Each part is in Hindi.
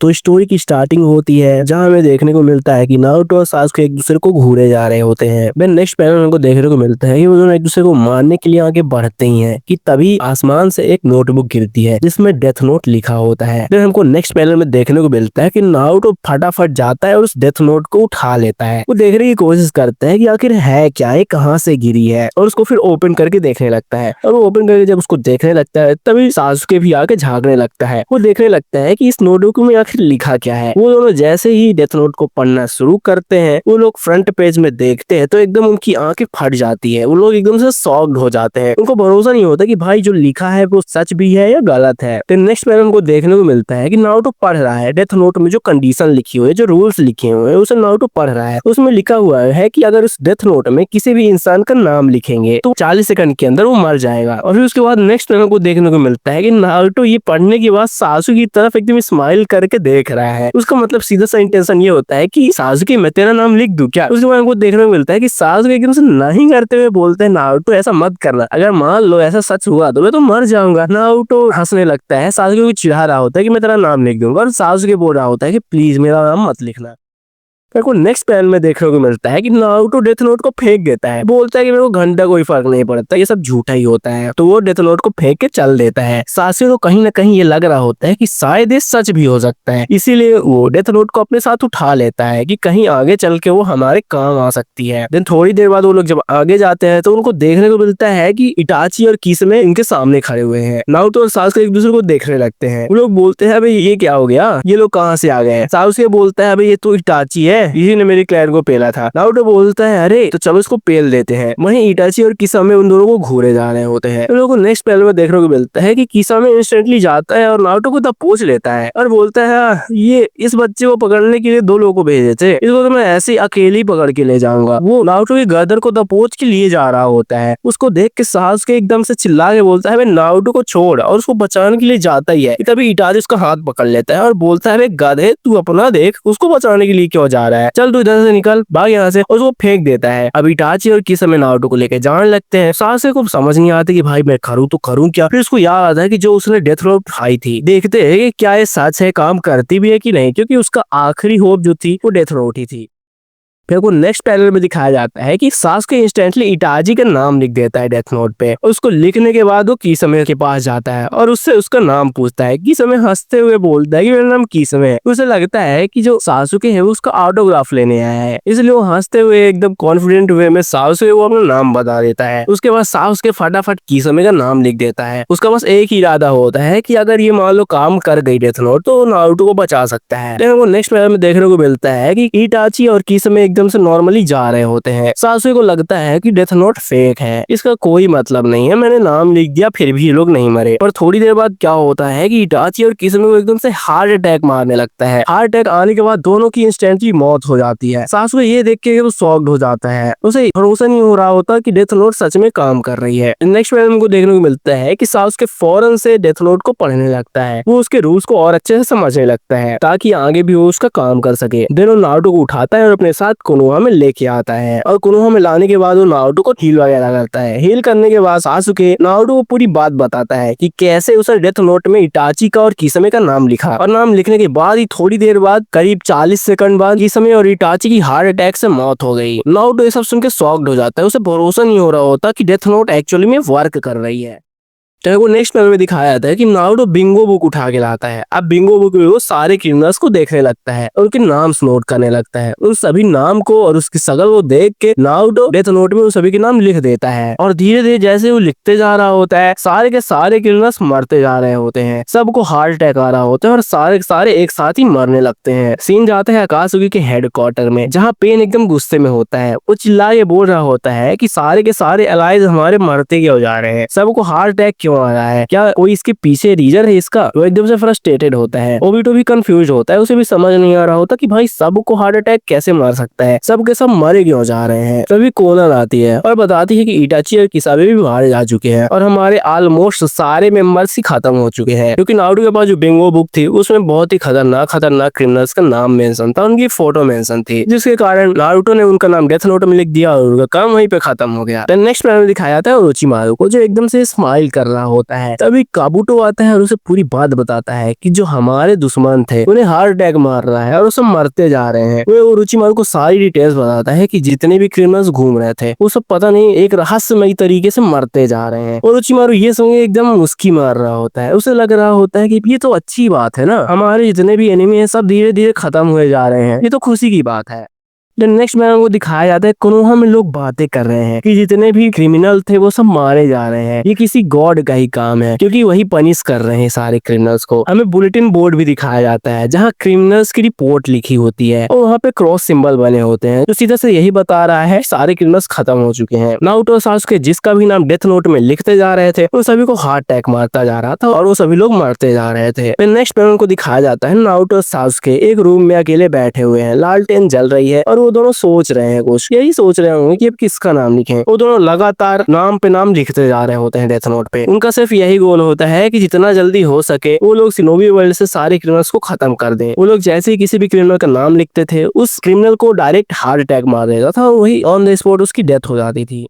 तो स्टोरी की स्टार्टिंग होती है जहाँ हमें देखने को मिलता है कि नारुतो और सासुके एक दूसरे को घूरे जा रहे होते हैं। फिर नेक्स्ट पैनल में हमको देखने को मिलता है कि वो दोनों एक दूसरे को मारने के लिए आगे बढ़ते ही हैं कि तभी आसमान से एक नोटबुक गिरती है जिसमें डेथ नोट लिखा होता है। फिर हमको नेक्स्ट पैनल में देखने को मिलता है कि नारुतो फटाफट जाता है और उस डेथ नोट को उठा लेता है। वो देखने की कोशिश करता है कि आखिर है क्या, ये कहाँ से गिरी है, और उसको फिर ओपन करके देखने लगता है। और वो ओपन करके जब उसको देखने लगता है तभी सासुके भी आके झांकने लगता है। वो देखने लगता है कि इस नोटबुक में आखिर लिखा क्या है। वो दोनों जैसे ही डेथ नोट को पढ़ना शुरू करते हैं, वो लोग फ्रंट पेज में देखते हैं तो एकदम उनकी आंखें फट जाती है। वो लोग एकदम से शॉक्ड हो जाते हैं। उनको भरोसा नहीं होता कि भाई जो लिखा है वो सच भी है या गलत है। तो नेक्स्ट पैनल हमको देखने को मिलता है कि नारुतो पढ़ रहा है डेथ नोट में जो कंडीशन लिखी हुई है, जो रूल्स लिखे हुए हैं, उसे नारुतो पढ़ रहा है। उसमें लिखा हुआ है कि अगर उस डेथ नोट में किसी भी इंसान का नाम लिखेंगे तो 40 सेकंड के अंदर वो मर जाएगा। और फिर उसके बाद नेक्स्ट पैनल को देखने को मिलता है कि नारुतो ये पढ़ने के बाद सासु की तरफ एकदम स्माइल करके देख रहा है। उसका मतलब सीधा सा इंटेंशन ये होता है कि सासुके मैं तेरा नाम लिख दूं क्या। उसके बाद हमको देखने को मिलता है कि सासुके एकदम से नहीं करते हुए बोलते हैं नारुतो ऐसा मत करना, अगर मान लो ऐसा सच हुआ तो मैं तो मर जाऊंगा। नारुतो हंसने लगता है, सासुके को चिढ़ा रहा होता है कि मैं तेरा नाम लिख दूंगा, और सासुके बोल रहा होता है कि प्लीज मेरा नाम मत लिखना। मेरे को नेक्स्ट पैनल में देखने को मिलता है कि नारुतो डेथ नोट को फेंक देता है। बोलता है कि मेरे को घंटा कोई फर्क नहीं पड़ता, ये सब झूठा ही होता है। तो वो डेथ नोट को फेंक के चल देता है। सासुके को कहीं ना कहीं ये लग रहा होता है कि शायद ये सच भी हो सकता है, इसीलिए वो डेथ नोट को अपने साथ उठा लेता है कि कहीं आगे चल के वो हमारे काम आ सकती है। देन थोड़ी देर बाद वो लोग जब आगे जाते हैं तो उनको देखने को मिलता है कि इटाची और किसमे इनके सामने खड़े हुए हैं। नारुतो और सासुके एक दूसरे को देखने लगते हैं। वो लोग बोलते हैं अबे ये क्या हो गया, ये लोग कहाँ से आ गए। सासुके बोलता है अबे ये तो इटाची है, इसी ने मेरी क्लैन को पेला था। नारुतो बोलता है अरे तो चलो इसको पेल देते हैं। वहीं इटाची और किसामे उन दोनों को घूरे जा रहे होते हैं। उन लोगों को नेक्स्ट पैनल में देखने को मिलता है कि किसामे इंस्टेंटली जाता है और नारुतो को दबोच लेता है और बोलता है ये इस बच्चे को पकड़ने के लिए 2 लोगों को भेजे थे, इसको तो मैं ऐसे ही अकेले पकड़ के ले जाऊंगा। वो नारुतो की गर्दन को दबोच के लिए जा रहा होता है। उसको देख के सासुके एकदम से चिल्ला के बोलता है मैं नारुतो को छोड़, और उसको बचाने के लिए जाता ही है। तभी इटाची उसका हाथ पकड़ लेता है और बोलता है गधे तू अपना देख, उसको बचाने के लिए क्यों जा रहा है, चल तू इधर से निकल, भाग यहाँ से। और उसको फेंक देता है। अब इटाची और किसमे नारुतो को लेके जाने लगते हैं। सासुके को समझ नहीं आती कि भाई मैं करूँ तो करूँ क्या। फिर उसको याद आता है कि जो उसने डेथ नोट उठाई थी, देखते हैं कि क्या ये सच है, काम करती भी है कि नहीं, क्योंकि उसका आखिरी होप जो थी वो डेथ नोट ही थी। फिर को नेक्स्ट पैनल में दिखाया जाता है कि सासुके इंस्टेंटली इटाची का नाम लिख देता है डेथ नोट पे। और उसको लिखने के बाद वो किसमे के पास जाता है और उससे उसका नाम पूछता है। किसमे हंसते हुए बोलता है कि मेरा नाम किसमे है। उसे लगता है कि जो सासुके है वो उसका ऑटोग्राफ लेने आया है, इसलिए वो हंसते हुए एकदम कॉन्फिडेंट वे में सासुके को अपना नाम बता देता है। उसके बाद सासुके फटाफट किसमे का नाम लिख देता है। उसका बस एक ही इरादा होता है कि अगर ये मान लो काम कर गई डेथ नोट तो नारुतो को बचा सकता है। लेकिन वो नेक्स्ट पैनल में देखने को मिलता है कि इटाची और किसमे एकदम से नॉर्मली जा रहे होते हैं। सासुके को लगता है कि डेथ नोट फेक है, इसका कोई मतलब नहीं है, मैंने नाम लिख दिया फिर भी ये लोग नहीं मरे। पर थोड़ी देर बाद क्या होता है कि इटाची और किसमे को एकदम से हार्ट अटैक मारने लगता है। हार्ट अटैक आने के बाद दोनों की इंस्टेंटली मौत हो जाती है। सासुके ये देख के वो शॉक्ड हो जाता है, उसे भरोसा नहीं हो रहा होता कि डेथ नोट सच में काम कर रही है। नेक्स्ट पैनल में देखने को मिलता है कि सासुके फौरन से डेथ नोट को पढ़ने लगता है। वो उसके रूल्स को और अच्छे से समझने लगता है ताकि आगे भी वो उसका काम कर सके। देन वो नारुतो को उठाता है और अपने साथ कोनोहा में लेके आता है। और कोनोहा में लाने के बाद वो नारुतो को हील वगैरह करता है। हील करने के बाद सासुके नारुतो को पूरी बात बताता है कि कैसे उसे डेथ नोट में इटाची का और किसमे का नाम लिखा। और नाम लिखने के बाद ही थोड़ी देर बाद करीब 40 सेकंड बाद किसमे और इटाची की हार्ट अटैक से मौत हो गई। नारुतो ये सब सुन के शॉक्ड हो जाता है, उसे भरोसा नहीं हो रहा होता कि डेथ नोट एक्चुअली में वर्क कर रही है। तो वो नेक्स्ट पैनल में दिखाया जाता है कि नारुतो बिंगो बुक उठा के लाता है। अब बिंगो बुक में वो सारे क्रिमिनल्स को देखने लगता है और उनके नाम नोट करने लगता है। उन सभी नाम को और उसकी शक्ल को देख के नारुतो डेथ नोट में उन सभी के नाम लिख देता है। और धीरे धीरे जैसे वो लिखते जा रहा होता है सारे के सारे क्रिमिनल्स मरते जा रहे होते हैं। सबको हार्ट अटैक आ रहा होता है और सारे के सारे एक साथ ही मरने लगते हैं। सीन जाते हैं अकात्सुकी के हेडक्वार्टर में, जहाँ पेन एकदम गुस्से में होता है। वो चिल्ला के बोल रहा होता है कि सारे के सारे एलाइज हमारे मरते क्यों जा रहे हैं, सबको हार्ट अटैक क्यों आ रहा है, क्या कोई इसके पीछे रीजन है इसका। वो एकदम से फ्रस्ट्रेटेड होता है। ओबिटो भी कंफ्यूज होता है, उसे भी समझ नहीं आ रहा होता कि भाई सबको हार्ट अटैक कैसे मार सकता है, सब के सब मरे क्यों जा रहे हैं। तभी कोनन आती है और बताती है कि इटाची और किसामे भी बाहर जा चुके हैं और हमारे ऑलमोस्ट सारे मेंबर्स ही खत्म हो चुके हैं, क्योंकि नारुतो के पास जो बिंगो बुक थी उसमें बहुत ही खतरनाक क्रिमिनल्स का नाम मेंशन था, उनकी फोटो मेंशन थी, जिसके कारण नारुतो ने उनका नाम डेथ नोट में लिख दिया और उनका काम वहीं पे खत्म हो गया। नेक्स्ट पैनल में दिखाया था ओरोचिमारू को, जो एकदम से स्माइल कर रहा रहा होता है। तभी काबूटो आता है और उसे पूरी बात बताता है कि जो हमारे दुश्मन थे उन्हें हार्ट अटैक मार रहा है और वो सब मरते जा रहे हैं। वो ओरोचिमारू को सारी डिटेल्स बताता है कि जितने भी क्रिमिनल्स घूम रहे थे वो सब पता नहीं एक रहस्यमयी तरीके से मरते जा रहे हैं। ओरोचिमारू ये सुन के एकदम मुस्की मार रहा होता है। उसे लग रहा होता है कि ये तो अच्छी बात है ना, हमारे जितने भी एनिमी हैं सब धीरे धीरे खत्म हुए जा रहे हैं, ये तो खुशी की बात है। नेक्स्ट में हमको दिखाया जाता है कोनोहा में लोग बातें कर रहे हैं कि जितने भी क्रिमिनल थे वो सब मारे जा रहे हैं, ये किसी गॉड का ही काम है क्योंकि वही पनिश कर रहे हैं सारे क्रिमिनल्स को। हमें बुलेटिन बोर्ड भी दिखाया जाता है जहाँ क्रिमिनल्स की रिपोर्ट लिखी होती है और वहाँ पे क्रॉस सिंबल बने होते हैं जो सीधा से यही बता रहा है सारे क्रिमिनल्स खत्म हो चुके हैं। नारुतो और सासुके जिसका भी नाम डेथ नोट में लिखते जा रहे थे उन सभी को हार्ट अटैक मारता जा रहा था और वो सभी लोग मरते जा रहे थे। फिर नेक्स्ट में उनको दिखाया जाता है नारुतो और सासुके एक रूम में अकेले बैठे हुए हैं, लालटेन जल रही है और वो दोनों सोच रहे हैं, कुछ यही सोच रहे होंगे कि अब किसका नाम लिखें। वो दोनों लगातार नाम पे नाम लिखते जा रहे होते हैं डेथ नोट पे। उनका सिर्फ यही गोल होता है कि जितना जल्दी हो सके वो लोग शिनोबी वर्ल्ड से सारे क्रिमिनल्स को खत्म कर दें। वो लोग जैसे ही किसी भी क्रिमिनल का नाम लिखते थे उस क्रिमिनल को डायरेक्ट हार्ट अटैक मार देता था और वही ऑन द स्पॉट उसकी डेथ हो जाती थी।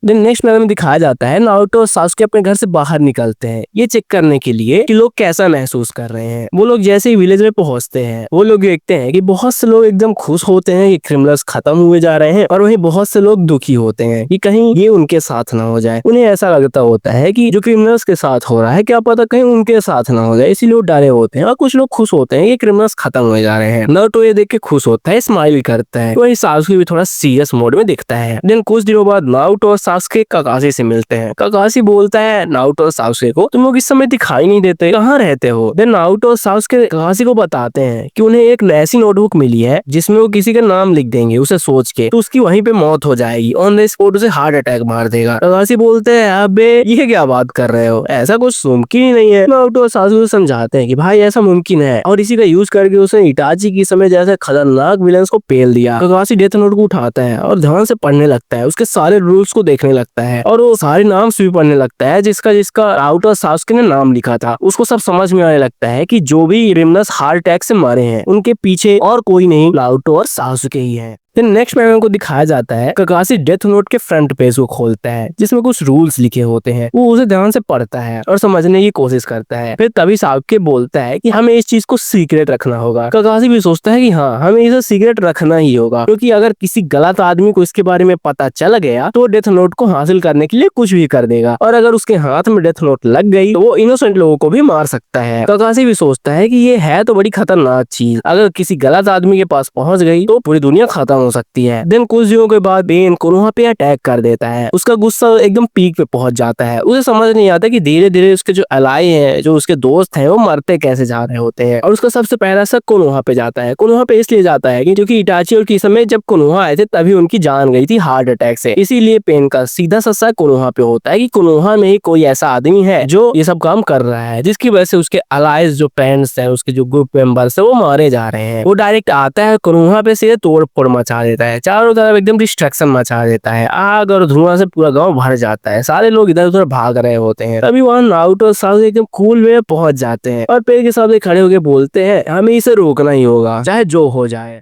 देन नेक्स्ट में दिखाया जाता है नारुतो और सासुके अपने घर से बाहर निकलते हैं ये चेक करने के लिए कि लोग कैसा महसूस कर रहे हैं। वो लोग जैसे ही विलेज में पहुंचते हैं वो लोग देखते हैं कि बहुत से लोग एकदम खुश होते हैं कि क्रिमिनल्स खत्म हुए जा रहे हैं और वहीं बहुत से लोग दुखी होते हैं कि कहीं ये उनके साथ ना हो जाए। उन्हें ऐसा लगता होता है कि जो क्रिमिनल्स के साथ हो रहा है क्या पता कहीं उनके साथ ना हो जाए, इसीलिए वो डरे होते हैं। और कुछ लोग खुश होते हैं कि क्रिमिनल्स खत्म हुए जा रहे हैं। नारुतो ये देख के खुश होता है, स्माइल करता है। वही सासुके भी थोड़ा सीरियस मोड में दिखता है। देन कुछ दिनों बाद नारुतो और सासुके काकाशी से मिलते हैं। काकाशी बोलता है नारुतो और सासुके को तुम लोग इस समय दिखाई नहीं देते, कहाँ रहते हो। देन नारुतो और सासुके काकाशी को बताते हैं कि उन्हें एक ऐसी नोटबुक मिली है जिसमें वो किसी का नाम लिख देंगे उसे सोच के, तो उसकी वहीं पे मौत हो जाएगी, ऑन द स्पॉट उसे हार्ट अटैक मार देगा। काकाशी बोलते हैं अबे ये क्या बात कर रहे हो, ऐसा कुछ मुमकिन ही नहीं है। नारुतो और सासुके समझाते हैं कि भाई ऐसा मुमकिन है और इसी का यूज करके उसने इटाची की समय जैसे खतरनाक विलन्स को पेल दिया। काकाशी डेथ नोट को उठाता है और ध्यान से पढ़ने लगता है, उसके सारे रूल्स को देखने लगता है और वो सारे नाम भी पढ़ने लगता है जिसका जिसका नारुतो और सासुके ने नाम लिखा था। उसको सब समझ में आने लगता है कि जो भी क्रिमिनल्स हार्ट अटैक से मारे हैं उनके पीछे और कोई नहीं नारुतो और सासुके ही है। फिर नेक्स्ट में को दिखाया जाता है काकाशी डेथ नोट के फ्रंट पेज को खोलता है जिसमें कुछ रूल्स लिखे होते हैं। वो उसे ध्यान से पढ़ता है और समझने की कोशिश करता है। फिर तभी सासुके बोलता है कि हमें इस चीज को सीक्रेट रखना होगा। काकाशी भी सोचता है कि हाँ हमें इसे सीक्रेट रखना ही होगा क्योंकि अगर किसी गलत आदमी को इसके बारे में पता चल गया तो डेथ नोट को हासिल करने के लिए कुछ भी कर देगा और अगर उसके हाथ में डेथ नोट लग गई तो वो इनोसेंट लोगों को भी मार सकता है। काकाशी भी सोचता है कि ये है तो बड़ी खतरनाक चीज, अगर किसी गलत आदमी के पास पहुंच गई तो पूरी दुनिया खत्म हो सकती है। देन कुछ दिनों के बाद पेन कोनोहा पे अटैक कर देता है। उसका गुस्सा एकदम पीक पे पहुंच जाता है। उसे समझ नहीं आता कि धीरे धीरे उसके जो अलाई हैं, जो उसके दोस्त हैं, वो मरते कैसे जा रहे होते हैं। और उसका सबसे पहला शक कोनोहा पे जाता है। कोनोहा पे इसलिए जाता है क्योंकि इटाची और किसमे जब कोनोहा आए थे तभी उनकी जान गई थी हार्ट अटैक से। इसीलिए पेन का सीधा सा शक कोनोहा पे होता है कि कोनोहा में ही कोई ऐसा आदमी है जो ये सब काम कर रहा है, जिसकी वजह से उसके अलाइज जो फ्रेंड्स हैं, उसके जो ग्रुप मेंबर्स है वो मारे जा रहे हैं। वो डायरेक्ट आता है कोनोहा पे से तोड़ फोड़ मचा देता है, चारों तरफ एकदम डिस्ट्रक्शन मचा देता है। आग और धुआं से पूरा गांव भर जाता है, सारे लोग इधर उधर भाग रहे होते हैं। तभी वहाँ नारुतो और सासुके एकदम कूल वे पहुंच जाते हैं और पेड़ के सामने खड़े होकर बोलते हैं हमें इसे रोकना ही होगा चाहे जो हो जाए।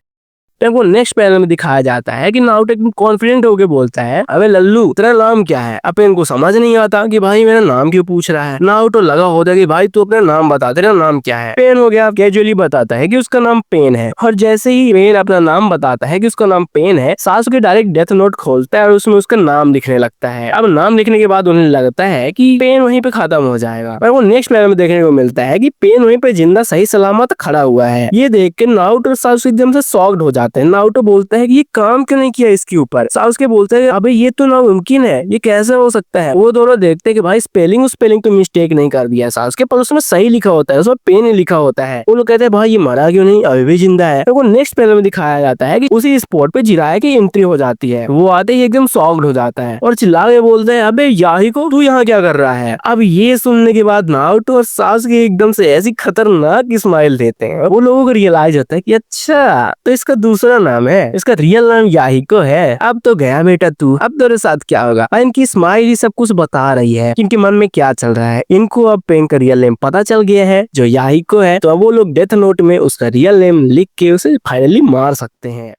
तो नेक्स्ट पैनल में दिखाया जाता है कि नारुतो एकदम कॉन्फिडेंट होके बोलता है अबे लल्लू तेरा नाम क्या है। अब पेन को समझ नहीं आता कि भाई मेरा नाम क्यों पूछ रहा है। नारुतो लगा होता है कि भाई तू अपना नाम बता, तेरा नाम क्या है। पेन हो गया कैजुअली बताता है कि उसका नाम पेन है और जैसे ही पेन अपना नाम बताता है कि उसका नाम पेन है, सासुके डायरेक्ट डेथ नोट खोलता है और उसमें उसका नाम लिखने लगता है। अब नाम लिखने के बाद उन्हें लगता है कि पेन वहीं पे खत्म हो जाएगा, पर वो नेक्स्ट पैनल में देखने को मिलता है कि पेन वहीं पे जिंदा सही सलामत खड़ा हुआ है। ये देख के नारुतो और सासुके एकदम से शॉक्ड हो जाते हैं। नारुतो बोलता है कि ये काम क्यों नहीं किया इसके ऊपर। सासुके बोलता है अबे ये तो नामुमकिन है, ये कैसे हो सकता है। वो दोनों देखते हैं कि भाई स्पेलिंग तो मिस्टेक नहीं कर दिया सासुके, पर उसमें सही लिखा होता है, उसमें पेन ही लिखा होता है। वो लोग कहते हैं भाई ये मरा क्यों नहीं, अभी भी जिंदा है। तो वो नेक्स्ट पैनल में दिखाया जाता है कि उसी स्पॉट पे जिराया की एंट्री हो जाती है। वो आते ही एकदम शॉक्ड हो जाता है और चिल्ला के बोलते हैं अबे याहिको तू यहाँ क्या कर रहा है। अब ये सुनने के बाद नारुतो और सासुके एकदम से ऐसी खतरनाक स्माइल देते हैं। वो लोगों को रियलाइज होता है कि अच्छा तो इसका दूसरा नाम है, इसका रियल नाम याहिको है। अब तो गया बेटा तू, अब तेरे साथ क्या होगा। इनकी स्माइल ही सब कुछ बता रही है कि इनके मन में क्या चल रहा है। इनको अब पेन का रियल नेम पता चल गया है जो याहिको है, तो अब वो लोग डेथ नोट में उसका रियल नेम लिख के उसे फाइनली मार सकते हैं।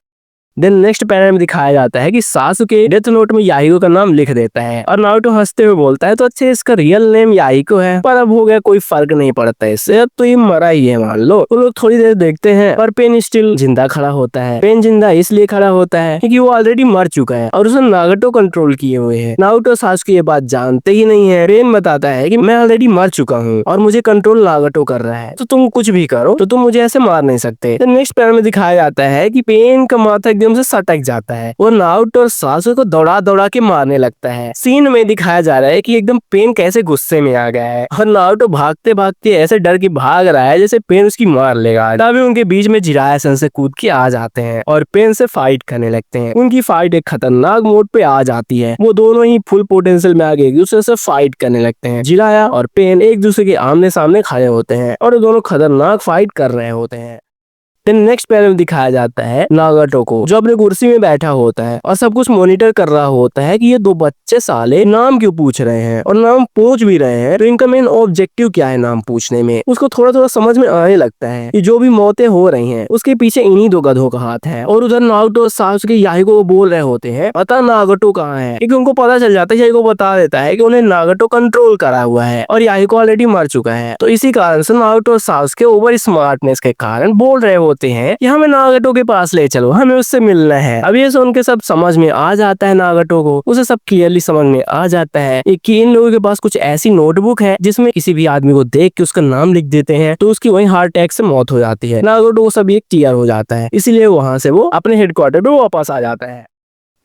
देन नेक्स्ट पैनल में दिखाया जाता है कि सासुके डेथ नोट में याहिको का नाम लिख देता है और नारुतो हंसते हुए बोलता है तो अच्छे इसका रियल नेम याहिको है, पर अब हो गया कोई फर्क नहीं पड़ता इससे, अब तो ये मरा ही है मान लो। वो लोग थोड़ी देर देखते हैं पर पेन स्टिल जिंदा खड़ा होता है। पेन जिंदा इसलिए खड़ा होता है क्योंकि वो ऑलरेडी मर चुका है और उसने नागटो कंट्रोल किए हुए है। नारुतो सासुके ये बात जानते ही नहीं है। पेन बताता है कि मैं ऑलरेडी मर चुका हूँ और मुझे कंट्रोल नागटो कर रहा है, तो तुम कुछ भी करो तो तुम मुझे ऐसे मार नहीं सकते। नेक्स्ट पैनल में दिखाया जाता है कि पेन का माथा एकदम से सटक जाता है, वो नारुतो और सासुके को दौड़ा दौड़ा के मारने लगता है। सीन में दिखाया जा रहा है कि एकदम पेन कैसे गुस्से में आ गया है और नारुतो भागते भागते ऐसे डर के भाग रहा है जैसे पेन उसकी मार लेगा। तभी उनके बीच में जिराया सैंसेई कूद के आ जाते हैं और पेन से फाइट करने लगते हैं। उनकी फाइट एक खतरनाक मोड पे आ जाती है। वो दोनों ही फुल पोटेंशियल में आगे एक दूसरे से फाइट करने लगते हैं। जिराया और पेन एक दूसरे के आमने सामने खड़े होते हैं और दोनों खतरनाक फाइट कर रहे होते हैं। नेक्स्ट पैनल में दिखाया जाता है नागटो को जो अपनी कुर्सी में बैठा होता है और सब कुछ मॉनिटर कर रहा होता है कि ये दो बच्चे साले नाम क्यों पूछ रहे हैं और नाम पूछ भी रहे हैं, तो इनका मेन ऑब्जेक्टिव क्या है नाम पूछने में। उसको थोड़ा थोड़ा समझ में आने लगता है कि जो भी मौतें हो रही हैं उसके पीछे इन्हीं दो गधों का हाथ है। और उधर नागटो सासुके याहिको को बोल रहे होते हैं पता नागटो कहाँ है, क्योंकि उनको पता चल जाता है, याहिको बता देता है कि उन्हें नागटो कंट्रोल करा हुआ है और याहिको ऑलरेडी मर चुका है। तो इसी कारण से नागटो सासुके ओवर स्मार्टनेस के कारण बोल रहे होते हैं कि हमें नागटो के पास ले चलो, हमें उससे मिलना है। अब ये सुन के सब समझ में आ जाता है नागटो को, उसे सब क्लियरली समझ में आ जाता है कि इन लोगों के पास कुछ ऐसी नोटबुक है जिसमें किसी भी आदमी को देख के उसका नाम लिख देते हैं तो उसकी वही हार्ट अटैक से मौत हो जाती है। नागटो को सब ये क्लियर हो जाता है, इसीलिए वहां से वो अपने हेडक्वार्टर पे वापस आ जाता है।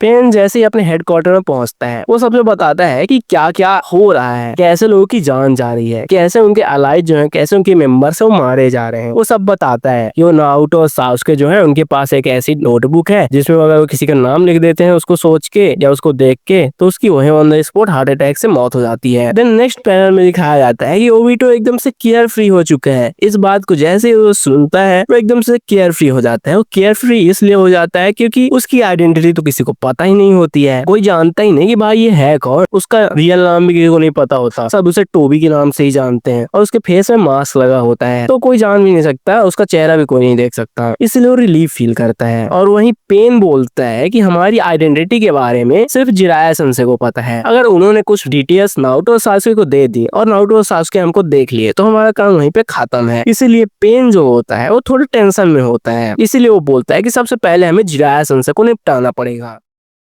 पेन जैसे ही अपने हेडक्वार्टर में पहुंचता है वो सबसे बताता है कि क्या क्या हो रहा है, कैसे लोगों की जान जा रही है, कैसे उनके अलाइज जो हैं, कैसे उनके मेंबर्स हैं वो मारे जा रहे हैं। वो सब बताता है कि वो नारुतो और सासुके जो है उनके पास एक ऐसी नोटबुक है जिसमें अगर वो किसी का नाम लिख देते हैं उसको सोच के या उसको देख के तो उसकी वही on the spot heart attack से मौत हो जाती है। देन नेक्स्ट पैनल में दिखाया जाता है कि ओबिटो एकदम से केयर फ्री हो चुका है। इस बात को जैसे ही वो सुनता है वो एकदम से केयर फ्री हो जाता है। वो केयर फ्री इसलिए हो जाता है क्योंकि उसकी आइडेंटिटी तो किसी को पता ही नहीं होती है, कोई जानता ही नहीं कि भाई ये है कौन। उसका रियल नाम भी किसी को नहीं पता होता, सब उसे टोबी के नाम से ही जानते हैं और उसके फेस में मास्क लगा होता है तो कोई जान भी नहीं सकता, उसका चेहरा भी कोई नहीं देख सकता, इसलिए वो रिलीफ फील करता है। और वहीं पेन बोलता है कि हमारी आइडेंटिटी के बारे में सिर्फ जिराया सैंसेई को पता है, अगर उन्होंने कुछ डिटेल्स नारुतो और सासुके को दे दी और नारुतो और सासुके हमको देख लिए तो हमारा काम वहीं पे खत्म है। इसीलिए पेन जो होता है वो थोड़ी टेंशन में होता है, इसीलिए वो बोलता है कि सबसे पहले हमें जिराया सैंसेई को निपटाना पड़ेगा।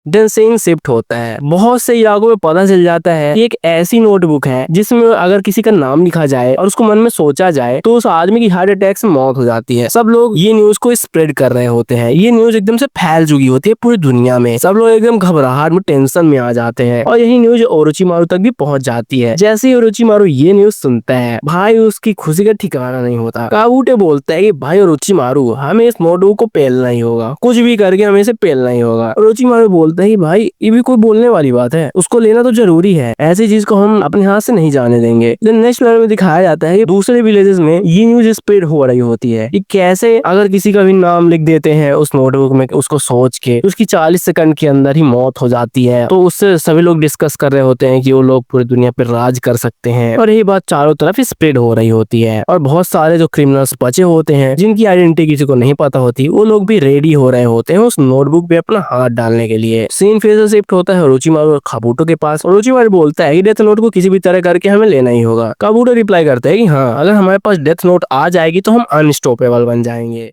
देन सीन शिफ्ट होता है। बहुत से इलाकों में पता चल जाता है कि एक ऐसी नोटबुक है जिसमें अगर किसी का नाम लिखा जाए और उसको मन में सोचा जाए तो उस आदमी की हार्ट अटैक से मौत हो जाती है। सब लोग ये न्यूज को स्प्रेड कर रहे होते हैं, ये न्यूज एकदम से फैल चुकी होती है पूरी दुनिया में। सब लोग एकदम घबराहट में टेंशन में आ जाते हैं और यही न्यूज ओरोचिमारू तक भी पहुंच जाती है। जैसे ही ओरोचिमारू ये न्यूज सुनता है भाई उसकी खुशी का ठिकाना नहीं होता। काबुटे बोलता है कि भाई ओरोचिमारू हमें इस नोटबुक को पेलना ही होगा, कुछ भी करके हमें इसे पेलना ही होगा। ओरोचिमारू बोलता है भाई ये भी कोई बोलने वाली बात है, उसको लेना तो जरूरी है, ऐसी चीज को हम अपने हाथ से नहीं जाने देंगे। नेक्स्ट पैनल में दिखाया जाता है कि दूसरे विलेजेस में ये न्यूज स्प्रेड हो रही होती है कि कैसे अगर किसी का भी नाम लिख देते हैं उस नोटबुक में उसको सोच के उसकी 40 सेकंड के अंदर ही मौत हो जाती है। तो उससे सभी लोग डिस्कस कर रहे होते हैं कि वो लोग पूरी दुनिया पर राज कर सकते हैं और यही बात चारों तरफ स्प्रेड हो रही होती है। और बहुत सारे जो क्रिमिनल्स बचे होते हैं जिनकी आइडेंटिटी किसी को नहीं पता होती वो लोग भी रेडी हो रहे होते हैं उस नोटबुक पे अपना हाथ डालने के लिए। सीन फिर से शिफ्ट होता है ओरोचिमारू और काबुटो के पास। ओरोचिमारू बोलता है कि डेथ नोट को किसी भी तरह करके हमें लेना ही होगा। काबुटो रिप्लाई करता है कि हाँ अगर हमारे पास डेथ नोट आ जाएगी तो हम अनस्टॉपेबल बन जाएंगे।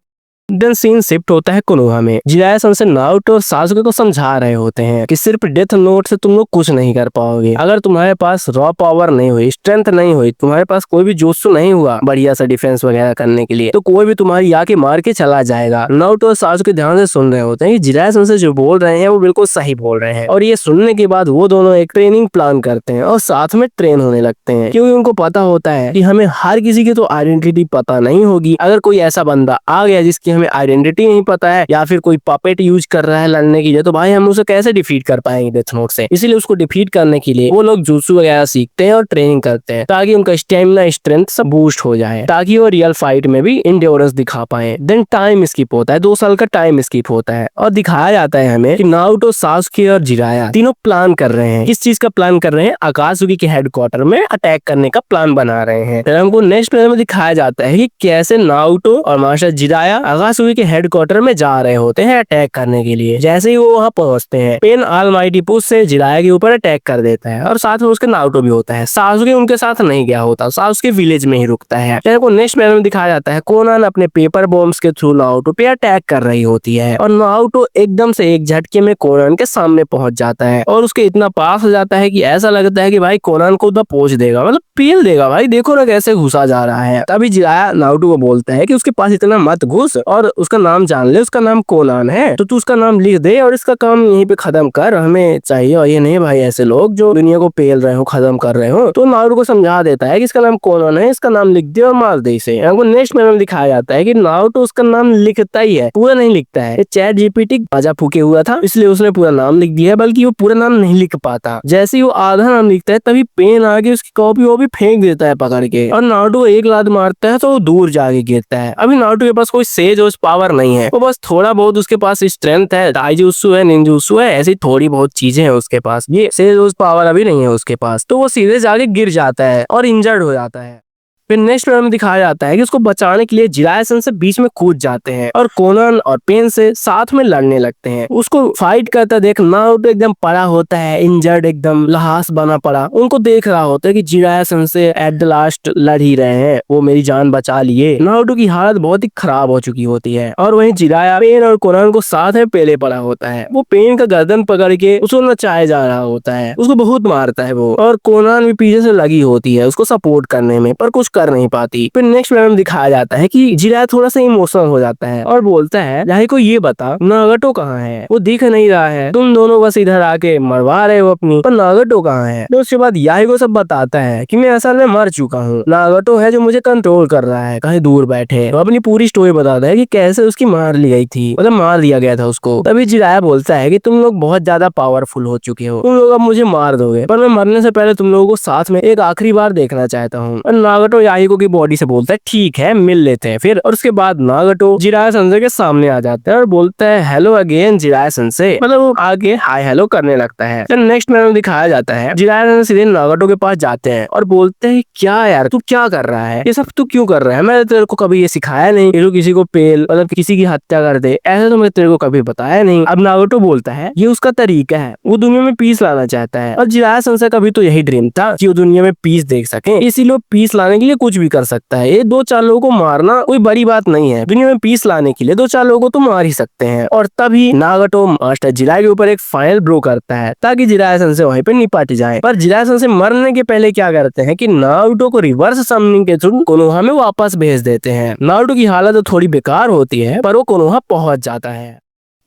देन सीन शिफ्ट होता है कोनोहा में। जिराया सैंसेई नारुतो और सासुके को समझा रहे होते हैं कि सिर्फ डेथ नोट से तुम लोग कुछ नहीं कर पाओगे। अगर तुम्हारे पास रॉ पावर नहीं हुई, स्ट्रेंथ नहीं हुई, तुम्हारे पास कोई भी जोत्सु नहीं हुआ बढ़िया सा डिफेंस वगैरह करने के लिए, तो कोई भी तुम्हारी आके मार के चला जाएगा। नारुतो और सासुके ध्यान से सुन रहे होते हैं कि जिराया सैंसेई जो बोल रहे हैं वो बिल्कुल सही बोल रहे हैं। और ये सुनने के बाद वो दोनों एक ट्रेनिंग प्लान करते हैं और साथ में ट्रेन होने लगते हैं, क्योंकि उनको पता होता है कि हमें हर किसी की तो आइडेंटिटी पता नहीं होगी। अगर कोई ऐसा बंदा आ गया जिसकी हमें आइडेंटिटी नहीं पता है या फिर कोई पपेट यूज कर रहा है लड़ने के लिए, तो भाई हम उसे कैसे डिफीट कर पाएंगे डेथ नोट से। इसीलिए उसको डिफीट करने के लिए वो लोग जुत्सु वगैरह सीखते हैं और ट्रेनिंग करते हैं ताकि उनका स्टेमिना स्ट्रेंथ सब बूस्ट हो जाए, ताकि वो रियल फाइट में भी इंड्योरेंस दिखा पाए। देन टाइम स्किप होता है, 2 साल का टाइम स्किप होता है और दिखाया जाता है हमें कि नारुतो, सासुके और जिराया तीनों प्लान कर रहे हैं। किस चीज का प्लान कर रहे हैं? अकात्सुकी के हेडक्वार्टर में अटैक करने का प्लान बना रहे हैं। फिर हमको नेक्स्ट पैनल में दिखाया जाता है कि कैसे नारुतो और मास्टर जिराया सासुके के हेडक्वार्टर में जा रहे होते हैं अटैक करने के लिए। जैसे ही वो वहाँ पहुंचते हैं, पेन ऑलमाइटी पुश से जिराया के ऊपर अटैक कर देता है और साथ में उसके नारुतो भी होता है। सासुके उनके साथ नहीं गया होता, सासुके विलेज में ही रुकता है। को नेक्स्ट पैनल में दिखाया जाता है कोनान अपने पेपर बॉम्ब्स के थ्रू नारुतो पे अटैक कर रही होती है और नारुतो एकदम से एक झटके में कोनान के सामने पहुंच जाता है और उसके इतना पास हो जाता है कि ऐसा लगता है कि भाई कोनान को उधर पहुंच देगा, मतलब पेल देगा। भाई देखो ना कैसे घुसा जा रहा है। तभी जिराया नारुतो को बोलता है कि उसके पास इतना मत घुस और उसका नाम जान ले, उसका नाम कोनान है, तो तू उसका नाम लिख दे और इसका काम यहीं पे खत्म कर, हमें चाहिए और ये नहीं भाई ऐसे लोग जो दुनिया को पेल रहे हो, खत्म कर रहे हो। तो नारुतो को समझा देता है कि इसका नाम कोनान है, इसका नाम लिख दे और मार दे इसे। हमको नेक्स्ट में दिखाया जाता है कि नारुतो उसका नाम लिखता ही है, पूरा नहीं लिखता है। चैट जीपीटी बाजा फूके हुआ था इसलिए उसने पूरा नाम लिख दिया, बल्कि वो पूरा नाम नहीं लिख पाता। जैसे ही वो आधा नाम लिखता है तभी पेन आगे उसकी कॉपी वो भी फेंक देता है पकड़ के और नारुतो एक लात मारता है तो वो दूर जाके गिरता है। अभी नारुतो के पास कोई सेज पावर नहीं है, वो बस थोड़ा बहुत उसके पास स्ट्रेंथ है, दाइजुत्सु है, निंजुत्सु है, ऐसी थोड़ी बहुत चीजें हैं उसके पास। ये सेज पावर अभी नहीं है उसके पास, तो वो सीधे जाके गिर जाता है और इंजर्ड हो जाता है। फिर नेक्स्ट में दिखाया जाता है कि उसको बचाने के लिए जिराया-सन से बीच में कूद जाते हैं और कोनान और पेन से साथ में लड़ने लगते हैं। उसको फाइट करता देख नारुतो एकदम पड़ा होता है, इंजर्ड, एकदम लहास बना पड़ा। उनको देख रहा होता है कि जिराया-सन से एट द लास्ट लड़ ही रहे हैं, वो मेरी जान बचा लिए। नारुतो की हालत बहुत ही खराब हो चुकी होती है और वहीं जिराया पेन और कोनान को साथ में पेले पड़ा होता है। वो पेन का गर्दन पकड़ के उसको नचाया जा रहा होता है, उसको बहुत मारता है वो, और कोनान भी पीछे से लगी होती है उसको सपोर्ट करने में, पर कुछ कर नहीं पाती। फिर नेक्स्ट में दिखाया जाता है कि जिराया थोड़ा सा इमोशनल हो जाता है और बोलता है याही को ये बता नागटो कहाँ है, वो दिख नहीं रहा है, तुम दोनों बस इधर आके मरवा रहे हो अपनी, पर नागटो कहाँ है। तो उसके बाद याही को सब बताता है कि मैं असल में मर चुका हूँ, नागटो है जो मुझे कंट्रोल कर रहा है कहीं दूर बैठे। तो अपनी पूरी स्टोरी बताता है कि कैसे उसकी मार ली गई थी, मतलब मार दिया गया था उसको। तभी जिराया बोलता है कि तुम लोग बहुत ज्यादा पावरफुल हो चुके हो, तुम लोग अब मुझे मार दोगे, पर मैं मरने से पहले तुम लोगों को साथ में एक आखिरी बार देखना चाहता हूँ। और नागटो याही की बॉडी से बोलता है ठीक है मिल लेते हैं फिर। और उसके बाद नागटो जिराया सनसे के सामने आ जाता है और बोलता है हेलो अगेन जिराया सनसे, मतलब वो आगे हाय हेलो करने लगता है। तो नेक्स्ट में दिखाया जाता है जिराया सनसे सीधे नागटो के पास जाते हैं और बोलते हैं क्या यार तू क्या कर रहा है, ये सब तू क्यों कर रहा है, मैंने तेरे को कभी ये सिखाया नहीं कि तू किसी को पेल मतलब किसी की हत्या कर दे, ऐसा तो मैं तेरे को कभी बताया नहीं। अब नागटो बोलता है ये उसका तरीका है, वो दुनिया में पीस लाना चाहता है और जिराया सनसे का भी तो यही ड्रीम था कि वो दुनिया में पीस देख सके, इसीलिए पीस लाने के लिए कुछ भी कर सकता है। ये 2-4 लोगों को मारना कोई बड़ी बात नहीं है, दुनिया में पीस लाने के लिए 2-4 लोगों को तो मार ही सकते हैं। और तभी नागटो मास्टर जिराया के ऊपर एक फाइनल ब्रो करता है ताकि जिराया सन से वहीं पे निपट जाए। पर जिराया सन से मरने के पहले क्या करते हैं कि नारुतो को रिवर्स समनिंग के थ्रू कोनोहा में वापस भेज देते हैं। नारुतो की हालत तो थोड़ी बेकार होती है पर वो कोनोहा पहुंच जाता है।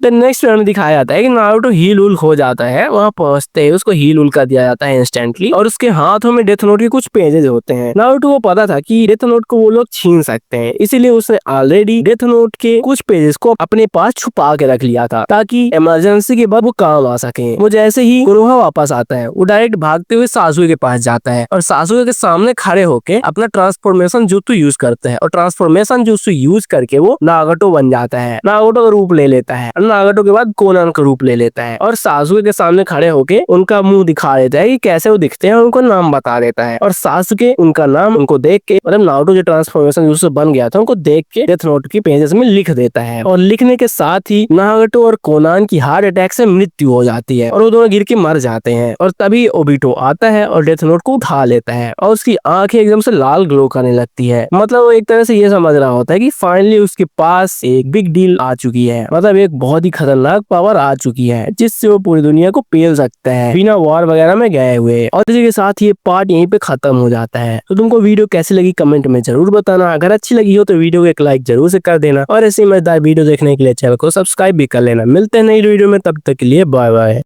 तो नेक्स्ट में दिखाया जाता है कि नारुतो हील उल हो जाता है, वहाँ पहुंचते ही उसको हील उल कर दिया जाता है इंस्टेंटली और उसके हाथों में डेथ नोट के कुछ पेजेस होते हैं। नारुतो को पता था कि डेथ नोट को वो लोग छीन सकते हैं, इसीलिए उसने ऑलरेडी डेथ नोट के कुछ पेजेस को अपने पास छुपा के रख लिया था ताकि इमरजेंसी के बाद वो काम आ सके। वो जैसे ही कोनोहा वापस आता है वो डायरेक्ट भागते हुए सासुके के पास जाता है और सासुके के सामने खड़े होके अपना ट्रांसफॉर्मेशन जुत्सु यूज करता है और ट्रांसफॉर्मेशन जुत्सु यूज करके वो नागटो बन जाता है, नागटो का रूप ले लेता है। नागटो के बाद कोनान का रूप ले लेता है और सासुके के सामने खड़े होके उनका मुंह दिखा देता है कि कैसे वो दिखते हैं, उनको नाम बता देता है। और सासुके उनका नाम उनको देख के मतलब नारुतो जो ट्रांसफॉर्मेशन उससे बन गया था उनको देख के डेथ नोट की पेजेस में लिख देता है और लिखने के साथ ही नागटो और कोनान की हार्ट अटैक से मृत्यु हो जाती है और वो दोनों गिर के मर जाते हैं। और तभी ओबिटो आता है और डेथ नोट को उठा लेता है और उसकी आंखें एकदम से लाल ग्लो करने लगती है, मतलब वो एक तरह से ये समझ रहा होता है कि फाइनली उसके पास एक बिग डील आ चुकी है, मतलब एक बहुत ही खतरनाक पावर आ चुकी है जिससे वो पूरी दुनिया को पेल सकता है बिना वॉर वगैरह में गए हुए। और इसी के साथ ये पार्ट यहीं पे खत्म हो जाता है। तो तुमको वीडियो कैसी लगी कमेंट में जरूर बताना, अगर अच्छी लगी हो तो वीडियो को एक लाइक जरूर से कर देना और ऐसी मजेदार वीडियो देखने के लिए चैनल को सब्सक्राइब भी कर लेना। मिलते हैं नई वीडियो में, तब तक के लिए बाय बाय।